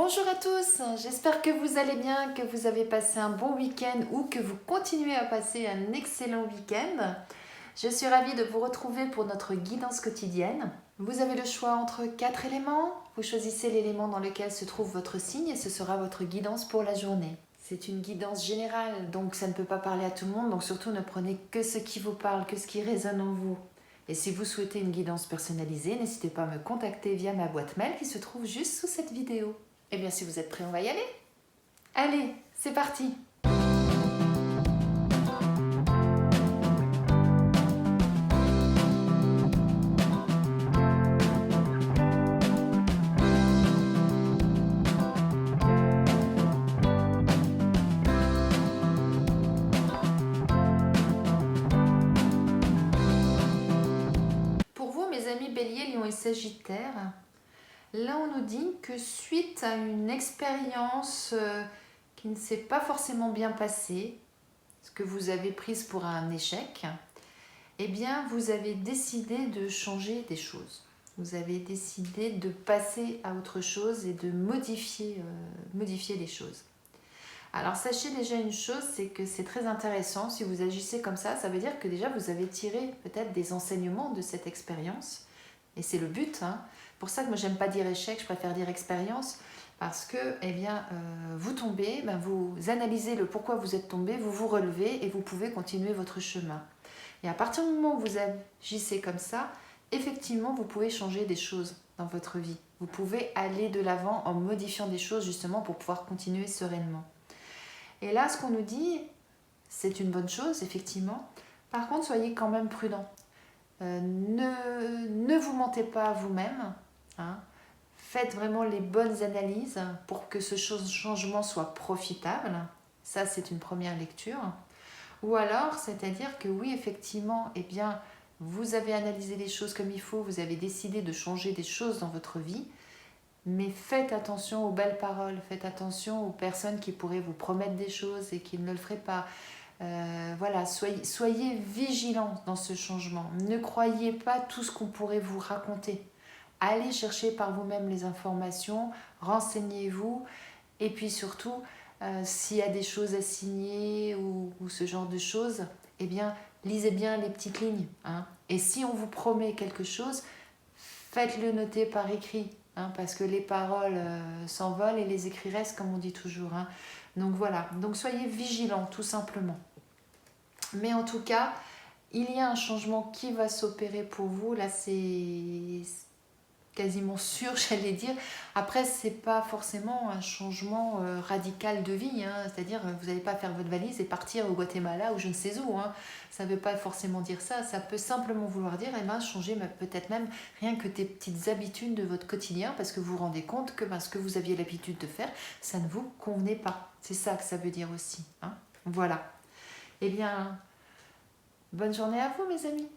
Bonjour à tous, j'espère que vous allez bien, que vous avez passé un bon week-end ou que vous continuez à passer un excellent week-end. Je suis ravie de vous retrouver pour notre guidance quotidienne. Vous avez le choix entre 4 éléments. Vous choisissez l'élément dans lequel se trouve votre signe et ce sera votre guidance pour la journée. C'est une guidance générale, donc ça ne peut pas parler à tout le monde, donc surtout ne prenez que ce qui vous parle, que ce qui résonne en vous. Et si vous souhaitez une guidance personnalisée, n'hésitez pas à me contacter via ma boîte mail qui se trouve juste sous cette vidéo. Eh bien, si vous êtes prêts, on va y aller. Allez, c'est parti. Pour vous, mes amis Bélier, Lion et Sagittaire, là, on nous dit que suite à une expérience qui ne s'est pas forcément bien passée, ce que vous avez prise pour un échec, eh bien, vous avez décidé de changer des choses. Vous avez décidé de passer à autre chose et de modifier les choses. Alors, sachez déjà une chose, c'est que c'est très intéressant. Si vous agissez comme ça veut dire que déjà vous avez tiré peut-être des enseignements de cette expérience. Et c'est le but, hein. Pour ça que moi j'aime pas dire échec, je préfère dire expérience, parce que vous tombez, vous analysez le pourquoi vous êtes tombé, vous vous relevez et vous pouvez continuer votre chemin. Et à partir du moment où vous agissez comme ça, effectivement vous pouvez changer des choses dans votre vie. Vous pouvez aller de l'avant en modifiant des choses justement pour pouvoir continuer sereinement. Et là, ce qu'on nous dit, c'est une bonne chose, effectivement. Par contre, soyez quand même prudent. Ne vous mentez pas à vous-même. Hein. Faites vraiment les bonnes analyses pour que ce changement soit profitable. Ça, c'est une première lecture. Ou alors, c'est-à-dire que oui, effectivement, eh bien, vous avez analysé les choses comme il faut, vous avez décidé de changer des choses dans votre vie, mais faites attention aux belles paroles, faites attention aux personnes qui pourraient vous promettre des choses et qui ne le feraient pas. Voilà, soyez vigilants dans ce changement. Ne croyez pas tout ce qu'on pourrait vous raconter. Allez chercher par vous-même les informations, renseignez-vous et puis surtout, s'il y a des choses à signer ou ce genre de choses, eh bien, lisez bien les petites lignes. Hein. Et si on vous promet quelque chose, faites-le noter par écrit. Hein, parce que les paroles s'envolent et les écrits restent, comme on dit toujours. Hein. Donc voilà, donc soyez vigilants tout simplement. Mais en tout cas, il y a un changement qui va s'opérer pour vous. Là, c'est quasiment sûr, j'allais dire. Après, c'est pas forcément un changement radical de vie. Hein. C'est-à-dire, vous n'allez pas faire votre valise et partir au Guatemala ou je ne sais où. Hein. Ça ne veut pas forcément dire ça. Ça peut simplement vouloir dire changer peut-être même rien que des petites habitudes de votre quotidien parce que vous vous rendez compte que ce que vous aviez l'habitude de faire, ça ne vous convenait pas. C'est ça que ça veut dire aussi. Hein. Voilà. Eh bien, bonne journée à vous, mes amis.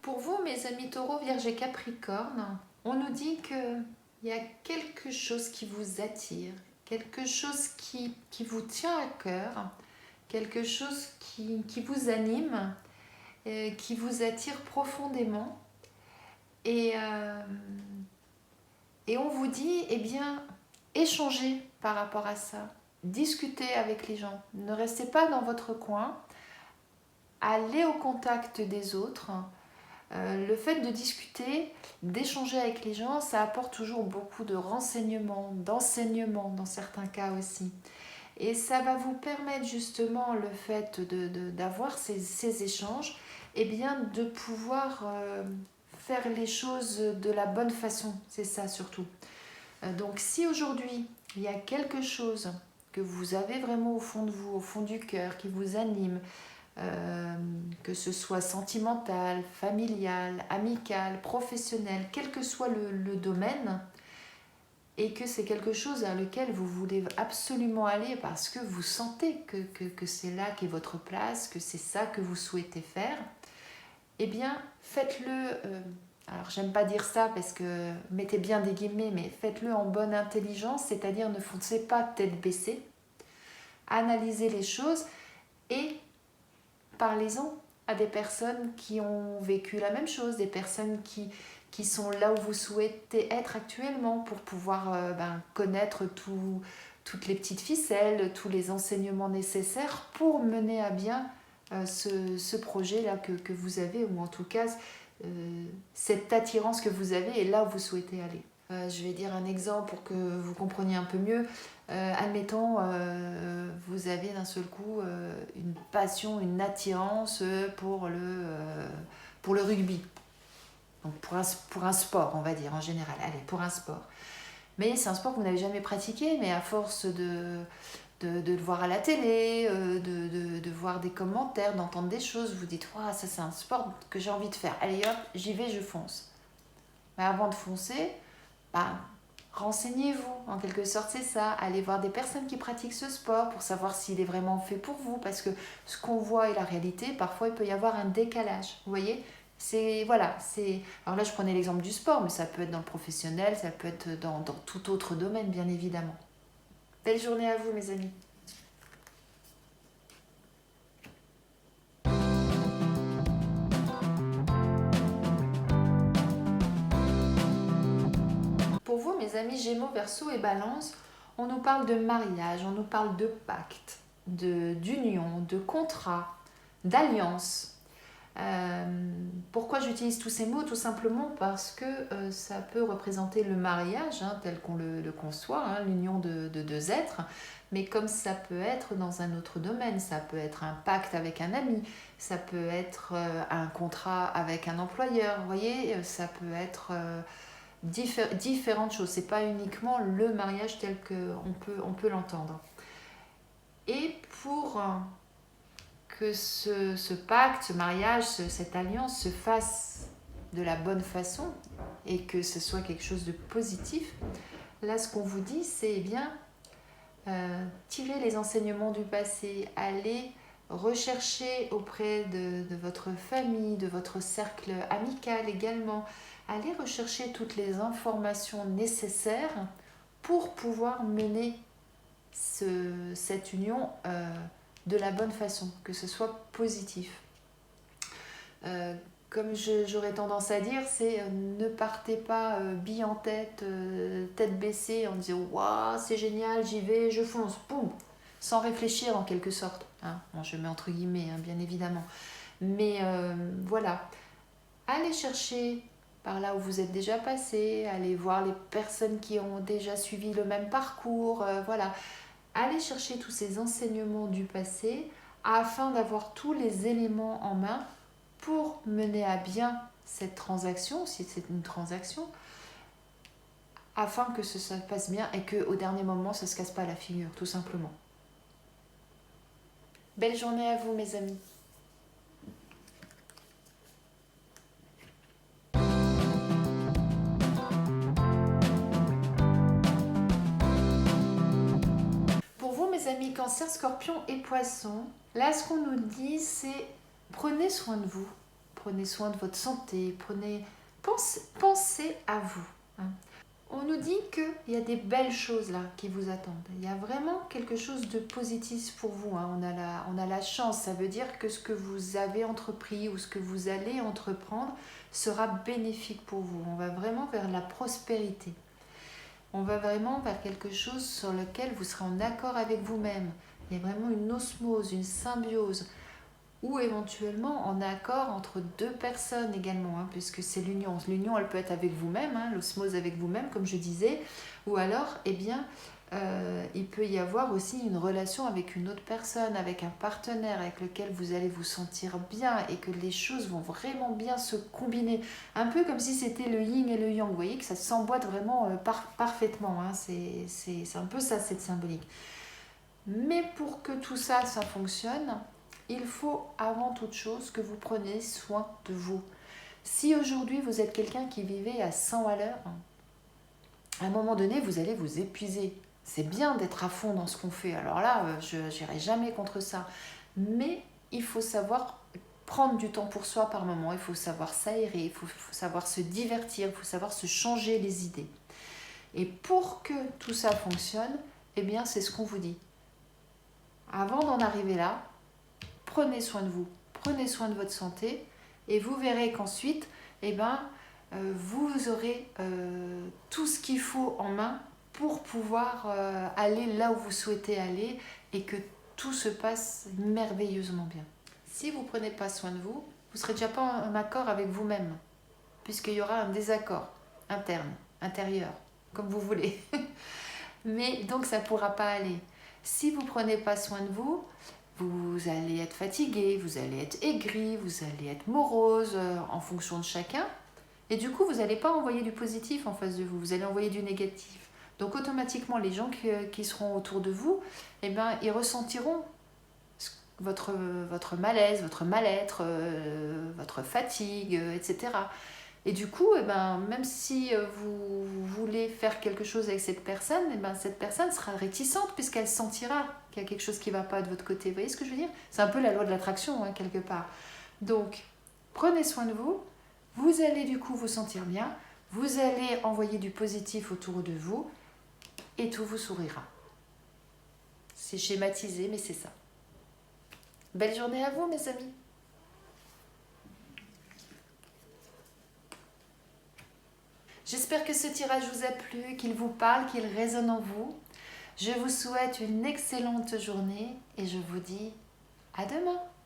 Pour vous, mes amis Taureau, Vierge et Capricorne, on nous dit qu'il y a quelque chose qui vous attire, quelque chose qui vous tient à cœur, quelque chose qui vous anime, qui vous attire profondément. Et on vous dit, eh bien, échangez par rapport à ça. Discutez avec les gens. Ne restez pas dans votre coin. Allez au contact des autres. Le fait de discuter, d'échanger avec les gens, ça apporte toujours beaucoup de renseignements, d'enseignements dans certains cas aussi. Et ça va vous permettre justement le fait d'avoir ces échanges, eh bien de pouvoir faire les choses de la bonne façon, c'est ça surtout. Donc si aujourd'hui il y a quelque chose que vous avez vraiment au fond de vous, au fond du cœur, qui vous anime, que ce soit sentimental, familial, amical, professionnel, quel que soit le domaine, et que c'est quelque chose à lequel vous voulez absolument aller parce que vous sentez que c'est là qu'est votre place, que c'est ça que vous souhaitez faire, eh bien faites-le, alors j'aime pas dire ça parce que mettez bien des guillemets, mais faites-le en bonne intelligence, c'est-à-dire ne foncez pas tête baissée, analysez les choses et parlez-en à des personnes qui ont vécu la même chose, des personnes qui sont là où vous souhaitez être actuellement pour pouvoir connaître toutes les petites ficelles, tous les enseignements nécessaires pour mener à bien ce projet-là que vous avez, ou en tout cas cette attirance que vous avez et là où vous souhaitez aller. Je vais dire un exemple pour que vous compreniez un peu mieux. Admettons, vous avez d'un seul coup une passion, une attirance pour le rugby. Donc pour un sport, on va dire, en général. Allez, pour un sport. Mais c'est un sport que vous n'avez jamais pratiqué, mais à force de le voir à la télé, de voir des commentaires, d'entendre des choses, vous dites « ça c'est un sport que j'ai envie de faire. Allez hop, j'y vais, je fonce. » Mais avant de foncer, renseignez-vous, en quelque sorte c'est ça. Allez voir des personnes qui pratiquent ce sport pour savoir s'il est vraiment fait pour vous, parce que ce qu'on voit et la réalité, parfois il peut y avoir un décalage. Vous voyez ? Alors là je prenais l'exemple du sport, mais ça peut être dans le professionnel, ça peut être dans tout autre domaine bien évidemment. Belle journée à vous mes amis. Pour vous mes amis Gémeaux, Verseau et Balance, on nous parle de mariage, on nous parle de pacte, d'union, de contrat, d'alliance. Pourquoi j'utilise tous ces mots? Tout simplement parce que ça peut représenter le mariage tel qu'on le conçoit, l'union de deux êtres, mais comme ça peut être dans un autre domaine, ça peut être un pacte avec un ami, ça peut être un contrat avec un employeur, vous voyez, ça peut être différentes choses, c'est pas uniquement le mariage tel qu'on peut l'entendre. Et pour que ce pacte, ce mariage, cette alliance se fasse de la bonne façon et que ce soit quelque chose de positif, là ce qu'on vous dit c'est tirer les enseignements du passé, aller rechercher auprès de votre famille, de votre cercle amical également, aller rechercher toutes les informations nécessaires pour pouvoir mener cette union de la bonne façon, que ce soit positif. Comme j'aurais tendance à dire, c'est ne partez pas bille en tête, tête baissée en disant « Waouh, c'est génial, j'y vais, je fonce », boum, sans réfléchir en quelque sorte. Bon, je mets entre guillemets, bien évidemment. Mais voilà, allez chercher par là où vous êtes déjà passé, allez voir les personnes qui ont déjà suivi le même parcours, voilà. Allez chercher tous ces enseignements du passé afin d'avoir tous les éléments en main pour mener à bien cette transaction, si c'est une transaction, afin que ça passe bien et qu'au dernier moment, ça ne se casse pas la figure, tout simplement. Belle journée à vous, mes amis. Pour vous, mes amis Cancer, Scorpion et Poisson, là, ce qu'on nous dit, c'est prenez soin de vous, prenez soin de votre santé, pensez à vous. On nous dit qu'il y a des belles choses là qui vous attendent. Il y a vraiment quelque chose de positif pour vous. On a la chance, ça veut dire que ce que vous avez entrepris ou ce que vous allez entreprendre sera bénéfique pour vous. On va vraiment vers la prospérité. On va vraiment vers quelque chose sur lequel vous serez en accord avec vous-même. Il y a vraiment une osmose, une symbiose, ou éventuellement en accord entre deux personnes également, puisque c'est l'union. L'union, elle peut être avec vous-même, l'osmose avec vous-même, comme je disais, ou alors, il peut y avoir aussi une relation avec une autre personne, avec un partenaire avec lequel vous allez vous sentir bien et que les choses vont vraiment bien se combiner. Un peu comme si c'était le yin et le yang, vous voyez que ça s'emboîte vraiment parfaitement, c'est un peu ça cette symbolique. Mais pour que tout ça, ça fonctionne, il faut avant toute chose que vous preniez soin de vous. Si aujourd'hui vous êtes quelqu'un qui vivait à 100 à l'heure, à un moment donné vous allez vous épuiser. C'est bien d'être à fond dans ce qu'on fait, alors là je n'irai jamais contre ça. Mais il faut savoir prendre du temps pour soi par moment, il faut savoir s'aérer, il faut savoir se divertir, il faut savoir se changer les idées. Et pour que tout ça fonctionne, c'est ce qu'on vous dit. Avant d'en arriver là, prenez soin de vous, prenez soin de votre santé et vous verrez qu'ensuite, vous aurez tout ce qu'il faut en main pour pouvoir aller là où vous souhaitez aller et que tout se passe merveilleusement bien. Si vous ne prenez pas soin de vous, vous ne serez déjà pas en accord avec vous-même, puisqu'il y aura un désaccord interne, intérieur, comme vous voulez. Mais donc ça ne pourra pas aller. Si vous ne prenez pas soin de vous, vous allez être fatigué, vous allez être aigri, vous allez être morose en fonction de chacun. Et du coup, vous n'allez pas envoyer du positif en face de vous, vous allez envoyer du négatif. Donc automatiquement, les gens qui seront autour de vous, ils ressentiront votre malaise, votre mal-être, votre fatigue, etc. Et du coup, même si vous voulez faire quelque chose avec cette personne sera réticente puisqu'elle sentira qu'il y a quelque chose qui ne va pas de votre côté. Vous voyez ce que je veux dire? C'est un peu la loi de l'attraction, hein, quelque part. Donc, prenez soin de vous. Vous allez du coup vous sentir bien. Vous allez envoyer du positif autour de vous. Et tout vous sourira. C'est schématisé, mais c'est ça. Belle journée à vous, mes amis. J'espère que ce tirage vous a plu, qu'il vous parle, qu'il résonne en vous. Je vous souhaite une excellente journée et je vous dis à demain.